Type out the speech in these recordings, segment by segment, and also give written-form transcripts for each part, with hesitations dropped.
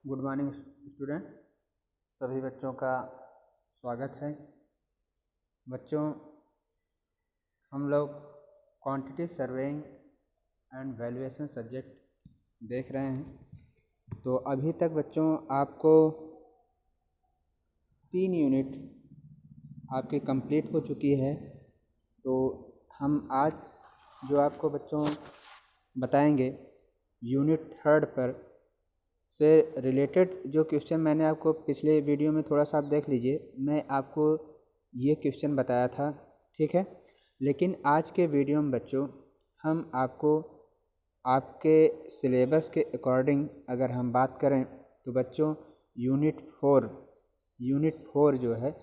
Good morning student. सभी बच्चों का स्वागत है। बच्चों, हम लोग quantity surveying and valuation subject देख रहे हैं। तो अभी तक बच्चों आपको 3 यूनिट आपकी कंप्लीट हो चुकी है। तो हम आज जो आपको बच्चों बताएंगे यूनिट 3 पर से रिलेटेड जो क्वेश्चन मैंने आपको पिछले वीडियो में थोड़ा सा आप देख लीजिए, मैं आपको ये क्वेश्चन बताया था, ठीक है। लेकिन आज के वीडियो में बच्चों हम आपको आपके सिलेबस के अकॉर्डिंग अगर हम बात करें तो बच्चों यूनिट 4 जो है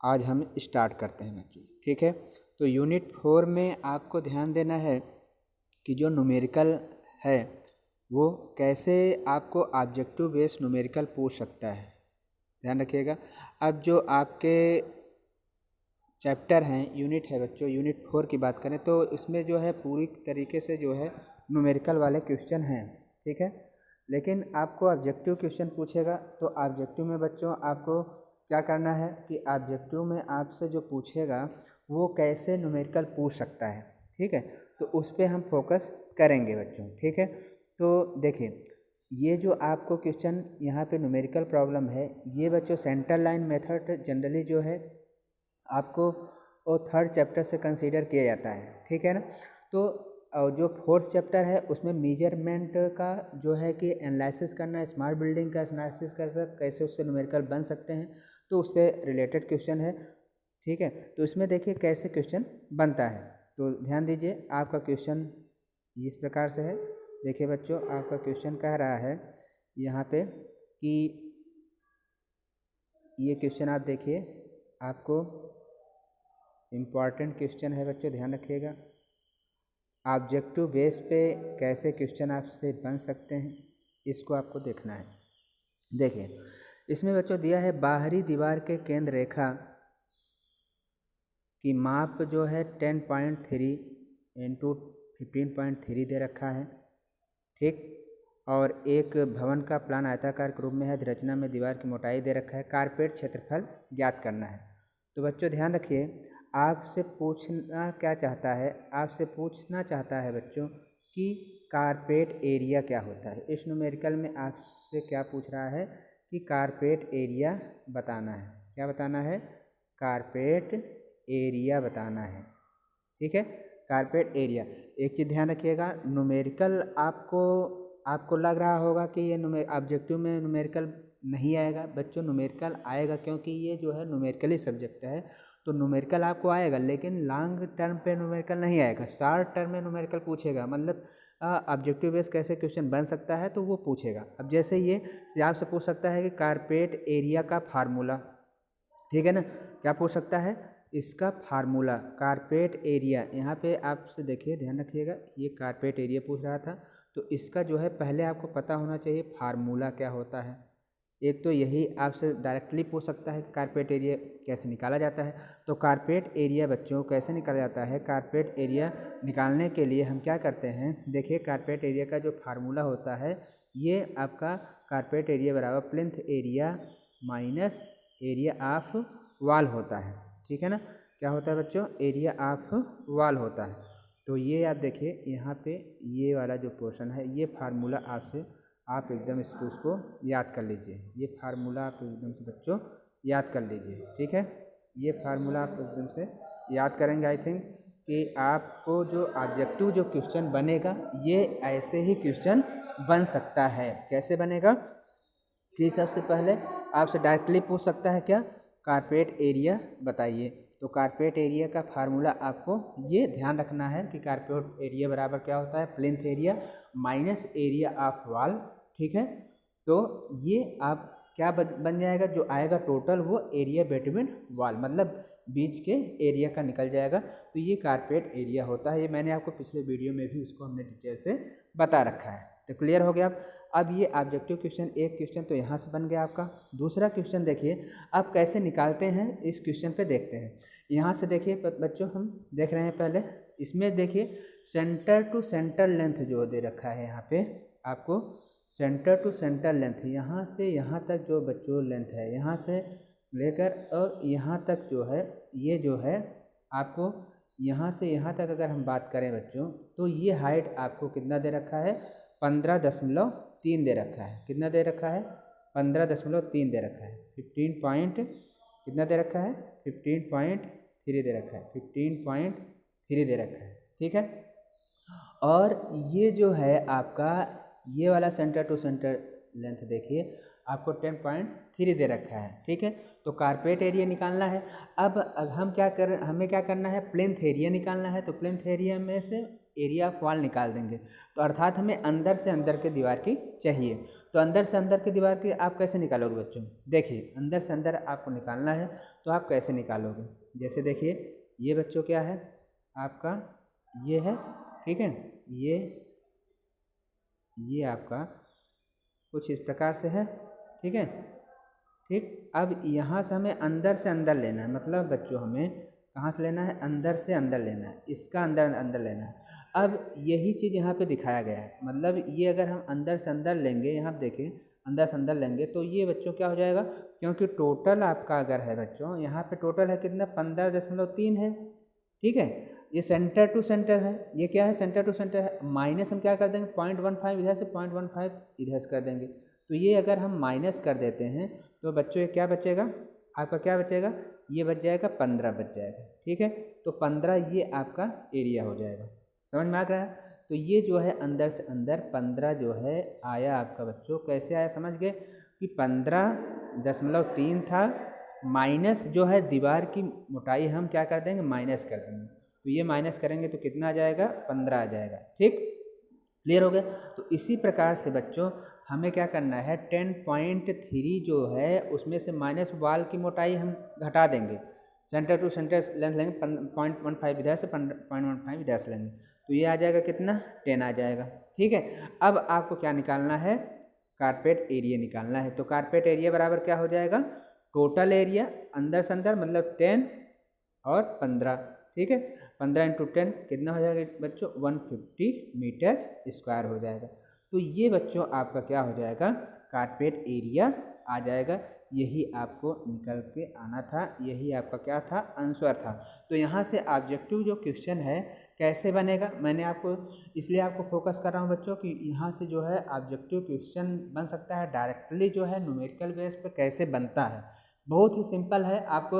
आज हम स्टार्ट करते हैं बच्चों, ठीक है। तो यूनिट 4 में आपको ध्यान देना है कि जो न्यूमेरिकल है वो कैसे आपको ऑब्जेक्टिव बेस्ड न्यूमेरिकल पूछ सकता है, ध्यान रखिएगा। अब जो आपके चैप्टर हैं, यूनिट है बच्चों, यूनिट 4 की बात करें तो इसमें जो है पूरी तरीके से जो है न्यूमेरिकल वाले क्वेश्चन हैं, ठीक है। लेकिन आपको ऑब्जेक्टिव क्वेश्चन पूछेगा तो ऑब्जेक्टिव में बच्चों आपको क्या करना है कि ऑब्जेक्टिव में आपसे जो पूछेगा वो कैसे न्यूमेरिकल पूछ सकता है, ठीक है। तो उस पर हम फोकस करेंगे बच्चों, ठीक है। तो देखिए, ये जो आपको क्वेश्चन यहाँ पे न्यूमेरिकल प्रॉब्लम है, ये बच्चों सेंटर लाइन मेथड जनरली जो है आपको वो 3rd चैप्टर से कंसीडर किया जाता है, ठीक है ना। तो जो 4th चैप्टर है उसमें मेजरमेंट का जो है कि एनालिसिस करना, स्मार्ट बिल्डिंग का एनालिसिस कर कैसे उससे न्यूमेरिकल बन सकते हैं, तो उससे रिलेटेड क्वेश्चन है, ठीक है। तो इसमें देखिए कैसे क्वेश्चन बनता है। तो ध्यान दीजिए, आपका क्वेश्चन इस प्रकार से है। देखिए बच्चों, आपका क्वेश्चन कह रहा है यहाँ पे कि ये क्वेश्चन आप देखिए, आपको इम्पॉर्टेंट क्वेश्चन है बच्चों, ध्यान रखिएगा। ऑब्जेक्टिव बेस पे कैसे क्वेश्चन आपसे बन सकते हैं इसको आपको देखना है। देखिए इसमें बच्चों दिया है बाहरी दीवार के केंद्र रेखा की माप जो है 10.3 इंटू 15.3 दे रखा है, ठीक। और एक भवन का प्लान आयताकार के रूप में है, रचना में दीवार की मोटाई दे रखा है, कारपेट क्षेत्रफल ज्ञात करना है। तो बच्चों ध्यान रखिए, आपसे पूछना क्या चाहता है, आपसे पूछना चाहता है बच्चों कि कारपेट एरिया क्या होता है। इस न्यूमेरिकल में आपसे क्या पूछ रहा है कि कारपेट एरिया बताना है। क्या बताना है? कारपेट एरिया बताना है, ठीक है। Carpet area. एक चीज़ ध्यान रखिएगा, न्यूमेरिकल आपको लग रहा होगा कि ये ऑब्जेक्टिव में न्यूमेरिकल नहीं आएगा बच्चों। न्यूमेरिकल आएगा क्योंकि ये जो है न्यूमेरिकली सब्जेक्ट है, तो न्यूमेरिकल आपको आएगा, लेकिन लॉन्ग टर्म पे न्यूमेरिकल नहीं आएगा, शॉर्ट टर्म में न्यूमेरिकल पूछेगा। मतलब ऑब्जेक्टिव बेस कैसे क्वेश्चन बन सकता है तो वो पूछेगा। अब जैसे ये आपसे पूछ सकता है कि कारपेट एरिया का फार्मूला, ठीक है ना। क्या पूछ सकता है? इसका फार्मूला, कारपेट एरिया। यहाँ पे आपसे देखिए, ध्यान रखिएगा, ये कारपेट एरिया पूछ रहा था, तो इसका जो है पहले आपको पता होना चाहिए फार्मूला क्या होता है। एक तो यही आपसे डायरेक्टली पूछ सकता है कि कारपेट एरिया कैसे निकाला जाता है। तो कारपेट एरिया बच्चों कैसे निकाला जाता है? कारपेट एरिया निकालने के लिए हम क्या करते हैं, देखिए कारपेट एरिया का जो फार्मूला होता है, ये आपका कारपेट एरिया बराबर plinth area minus area of wall होता है, ठीक है ना। क्या होता है बच्चों? एरिया ऑफ वॉल होता है। तो ये आप देखिए यहाँ पे ये वाला जो पोर्शन है, ये फार्मूला आपसे आप एकदम इसको याद कर लीजिए। ये फार्मूला आप एकदम से बच्चों याद कर लीजिए, ठीक है। ये फार्मूला आप एकदम से याद करेंगे। आई थिंक कि आपको जो ऑब्जेक्टिव जो क्वेश्चन बनेगा ये ऐसे ही क्वेश्चन बन सकता है। कैसे बनेगा कि सबसे पहले आपसे डायरेक्टली पूछ सकता है क्या, कारपेट एरिया बताइए। तो कारपेट एरिया का फार्मूला आपको ये ध्यान रखना है कि कारपेट एरिया बराबर क्या होता है, plinth area minus area of wall, ठीक है। तो ये आप क्या बन जाएगा, जो आएगा टोटल वो एरिया बिटवीन वॉल, मतलब बीच के एरिया का निकल जाएगा। तो ये कारपेट एरिया होता है। ये मैंने आपको पिछले वीडियो में भी उसको हमने डिटेल से बता रखा है। तो क्लियर हो गया। अब ये ऑब्जेक्टिव क्वेश्चन, एक क्वेश्चन तो यहाँ से बन गया आपका। दूसरा क्वेश्चन देखिए आप कैसे निकालते हैं, इस क्वेश्चन पे देखते हैं। यहाँ से देखिए बच्चों, हम देख रहे हैं पहले, इसमें देखिए सेंटर टू सेंटर लेंथ जो दे रखा है यहाँ पे आपको सेंटर टू सेंटर लेंथ, यहाँ से यहाँ तक जो बच्चों लेंथ है, यहाँ से लेकर और यहाँ तक जो है, ये जो है आपको यहाँ से यहाँ तक अगर हम बात करें बच्चों, तो ये हाइट आपको कितना दे रखा है, 15.3 दे रखा है। कितना दे रखा है, 15.3 दे रखा है। 15 पॉइंट कितना दे रखा है, 15.3 दे रखा है, 15.3 दे रखा है। ठीक है, और ये जो है आपका ये वाला सेंटर टू सेंटर लेंथ देखिए आपको 10.3 दे रखा है। ठीक है, तो कारपेट एरिया निकालना है। अब हम क्या कर हमें क्या करना है, प्लेंथ एरिया निकालना है। तो प्लेंथ एरिया में से एरिया ऑफ वॉल निकाल देंगे, तो अर्थात हमें अंदर से अंदर के दीवार की चाहिए। तो अंदर से अंदर की दीवार की आप कैसे निकालोगे बच्चों, देखिए अंदर से अंदर आपको निकालना है, तो आप कैसे निकालोगे, जैसे देखिए ये बच्चों क्या है आपका, ये है, ठीक है, ये आपका कुछ इस प्रकार से है। ठीक है, ठीक, अब यहाँ से हमें अंदर से अंदर लेना है, मतलब बच्चों हमें कहाँ से लेना है, अंदर से अंदर लेना है, इसका अंदर अंदर लेना है। अब यही चीज़ यहाँ पे दिखाया गया है, मतलब ये अगर हम अंदर से अंदर लेंगे, यहाँ पे देखिए अंदर से अंदर लेंगे, तो ये बच्चों क्या हो जाएगा, क्योंकि टोटल आपका अगर है बच्चों, यहाँ पे टोटल है कितना, 15.3 है। ठीक है, ये सेंटर टू सेंटर है, ये क्या है, सेंटर टू सेंटर है, माइनस हम क्या कर देंगे, 0.15 इधर से, 0.15 इधर से कर देंगे। तो ये अगर हम माइनस कर देते हैं तो बच्चों ये क्या बचेगा, आपका क्या बचेगा, ये बच जाएगा 15 बच जाएगा। ठीक है, तो 15 ये आपका एरिया हो जाएगा, समझ में आ रहा है। तो ये जो है अंदर से अंदर 15 जो है आया आपका बच्चों, कैसे आया समझ गए कि 15.3 था, माइनस जो है दीवार की मोटाई हम क्या कर देंगे, माइनस कर देंगे। तो ये माइनस करेंगे तो कितना आ जाएगा, 15 आ जाएगा। ठीक, क्लियर हो गया। तो इसी प्रकार से बच्चों हमें क्या करना है, 10.3 जो है उसमें से माइनस वाल की मोटाई हम घटा देंगे, सेंटर टू सेंटर लेंथ लेंगे 0.15 इधर से, 0.15 इधर से लेंगे, तो ये आ जाएगा कितना, 10 आ जाएगा। ठीक है, अब आपको क्या निकालना है, कारपेट एरिया निकालना है। तो कारपेट एरिया बराबर क्या हो जाएगा, टोटल एरिया अंदर से अंदर मतलब 10 और 15। ठीक है, 15 इंटू 10 कितना हो जाएगा बच्चों, 150 मीटर स्क्वायर हो जाएगा। तो ये बच्चों आपका क्या हो जाएगा, कारपेट एरिया आ जाएगा। यही आपको निकल के आना था, यही आपका क्या था, आंसर था। तो यहाँ से ऑब्जेक्टिव जो क्वेश्चन है कैसे बनेगा, मैंने आपको इसलिए आपको फोकस कर रहा हूँ बच्चों कि यहाँ से जो है ऑब्जेक्टिव क्वेश्चन बन सकता है डायरेक्टली, जो है न्यूमेरिकल बेस पे कैसे बनता है, बहुत ही सिंपल है। आपको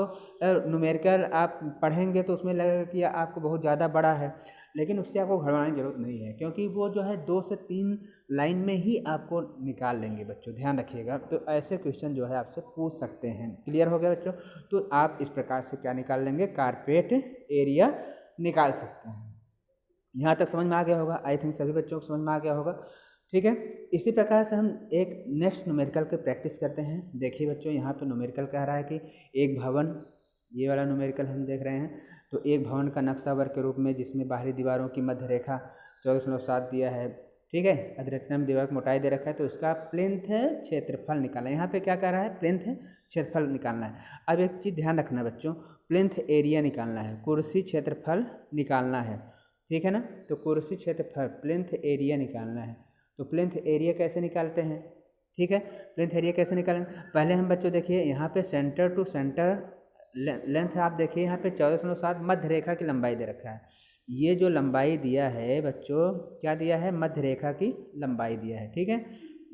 न्यूमेरिकल आप पढ़ेंगे तो उसमें लगेगा कि आपको बहुत ज़्यादा बड़ा है, लेकिन उससे आपको घबराने की जरूरत नहीं है, क्योंकि वो जो है 2 से 3 लाइन में ही आपको निकाल लेंगे बच्चों, ध्यान रखिएगा। तो ऐसे क्वेश्चन जो है आपसे पूछ सकते हैं। क्लियर हो गया बच्चों, तो आप इस प्रकार से क्या निकाल लेंगे, कारपेट एरिया निकाल सकते हैं। यहाँ तक समझ में आ गया होगा, आई थिंक सभी बच्चों को समझ में आ गया होगा। ठीक है, इसी प्रकार से हम एक नेक्स्ट न्यूमेरिकल की प्रैक्टिस करते हैं। देखिए बच्चों यहाँ पे न्यूमेरिकल कह रहा है कि एक भवन, ये वाला न्यूमेरिकल हम देख रहे हैं, तो एक भवन का नक्शा वर्ग के रूप में जिसमें बाहरी दीवारों की मध्य रेखा 14.7 दिया है। ठीक है, अधिरचना में दीवार की मोटाई दे रखा है, तो इसका प्लेंथ है क्षेत्रफल निकालना है। यहाँ पे क्या कह रहा है, प्लेंथ है क्षेत्रफल निकालना है। अब एक चीज़ ध्यान रखना बच्चों, प्लेंथ एरिया निकालना है, कुर्सी क्षेत्रफल निकालना है। ठीक है ना, तो कुर्सी क्षेत्रफल प्लेंथ एरिया निकालना है। तो प्लेंथ एरिया कैसे निकालते हैं, ठीक है, प्लेंथ एरिया कैसे निकालें, पहले हम बच्चों देखिए यहाँ पे सेंटर टू सेंटर लेंथ आप देखिए यहाँ पे 14.7 मध्य रेखा की लंबाई दे रखा है। ये जो लंबाई दिया है बच्चों, क्या दिया है, मध्य रेखा की लंबाई दिया है। ठीक है,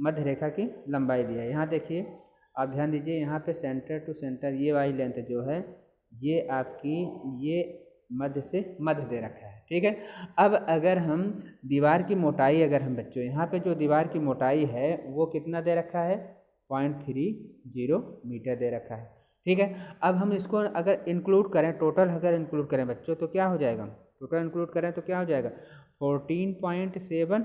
मध्य रेखा की लंबाई दिया है। यहाँ देखिए आप ध्यान दीजिए, यहाँ पे सेंटर टू सेंटर ये वाली लेंथ जो है ये आपकी ये मध्य से मध्य दे रखा है। ठीक है, अब अगर हम दीवार की मोटाई, अगर हम बच्चों यहाँ पे जो दीवार की मोटाई है वो कितना दे रखा है, 0.30 मीटर दे रखा है। ठीक है, अब हम इसको अगर इंक्लूड करें, टोटल अगर इंक्लूड करें बच्चों तो क्या हो जाएगा, टोटल इंक्लूड करें तो क्या हो जाएगा, 14.7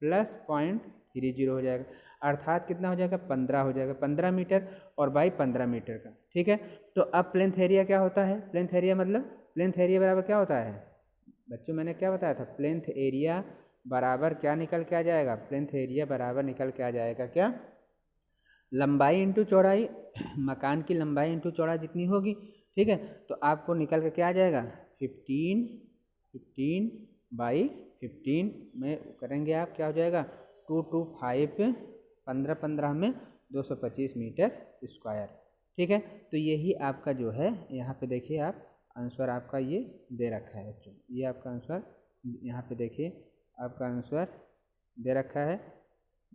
प्लस 0.30 हो जाएगा, अर्थात कितना हो जाएगा, 15 हो जाएगा, 15 मीटर और बाई 15 मीटर का। ठीक है, तो अब प्लेंथ एरिया क्या होता है, प्लेंथ एरिया मतलब प्लेंथ एरिया बराबर क्या होता है बच्चों, मैंने क्या बताया था, प्लेंथ एरिया बराबर क्या निकल के आ जाएगा, प्लेंथ एरिया बराबर निकल के आ जाएगा क्या, लंबाई इंटू चौड़ाई, मकान की लंबाई इंटू चौड़ाई जितनी होगी। ठीक है, तो आपको निकल के क्या आ जाएगा, 15 बाई 15 में करेंगे आप, क्या हो जाएगा, 225 15 में 225 मीटर स्क्वायर। ठीक है, तो यही आपका जो है यहाँ पे देखिए आप आंसर आपका ये दे रखा है बच्चों, ये आपका आंसर यहाँ पे देखिए आपका आंसर दे रखा है,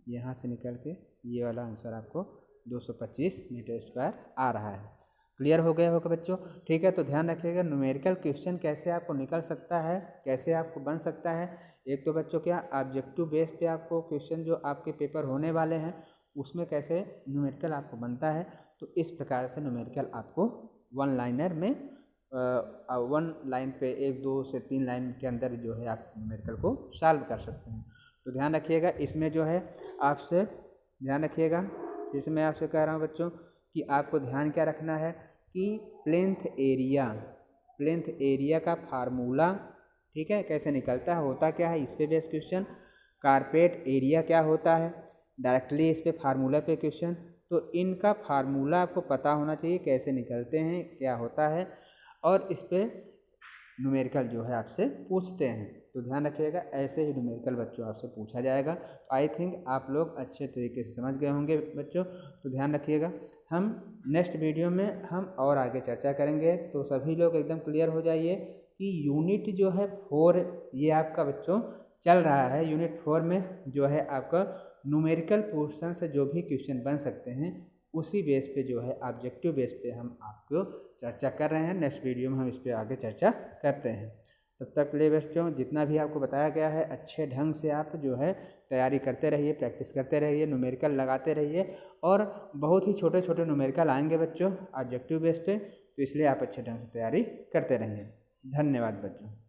यहाँ से निकल के ये वाला आंसर आपको 225 मीटर स्क्वायर आ रहा है। क्लियर हो गया होगा बच्चों? ठीक है, तो ध्यान रखिएगा न्यूमेरिकल क्वेश्चन कैसे आपको निकल सकता है, कैसे आपको बन सकता है। एक तो बच्चों क्या ऑब्जेक्टिव बेस पे आपको क्वेश्चन जो आपके पेपर होने वाले हैं उसमें कैसे न्यूमेरिकल आपको बनता है, तो इस प्रकार से न्यूमेरिकल आपको वन लाइनर में वन लाइन पे 1, 2 से 3 लाइन के अंदर जो है आप न्यूमेरिकल को सॉल्व कर सकते हैं। तो ध्यान रखिएगा, इसमें जो है आपसे ध्यान रखिएगा, जैसे मैं आपसे कह रहा हूँ बच्चों कि आपको ध्यान क्या रखना है कि प्लेन्थ एरिया का फार्मूला, ठीक है, कैसे निकलता है, होता क्या है, इस पे बेस क्वेश्चन। कारपेट एरिया क्या होता है, डायरेक्टली इस पे फार्मूला पे क्वेश्चन। तो इनका फार्मूला आपको पता होना चाहिए, कैसे निकलते हैं, क्या होता है, और इस पे न्यूमेरिकल जो है आपसे पूछते हैं। तो ध्यान रखिएगा, ऐसे ही न्यूमेरिकल बच्चों आपसे पूछा जाएगा। तो आई थिंक आप लोग अच्छे तरीके से समझ गए होंगे बच्चों। तो ध्यान रखिएगा, हम नेक्स्ट वीडियो में हम और आगे चर्चा करेंगे। तो सभी लोग एकदम क्लियर हो जाइए कि यूनिट जो है 4 ये आपका बच्चों चल रहा है। यूनिट 4 में जो है आपका न्यूमेरिकल पोर्शन से जो भी क्वेश्चन बन सकते हैं उसी बेस पे जो है ऑब्जेक्टिव बेस पे हम आपको चर्चा कर रहे हैं। नेक्स्ट वीडियो में हम इस पे आगे चर्चा करते हैं। तब तक ले बच्चों, जितना भी आपको बताया गया है अच्छे ढंग से आप जो है तैयारी करते रहिए, प्रैक्टिस करते रहिए, न्यूमेरिकल लगाते रहिए, और बहुत ही छोटे छोटे न्यूमेरिकल आएंगे बच्चों ऑब्जेक्टिव बेस पे। तो इसलिए आप अच्छे ढंग से तैयारी करते रहिए। धन्यवाद बच्चों।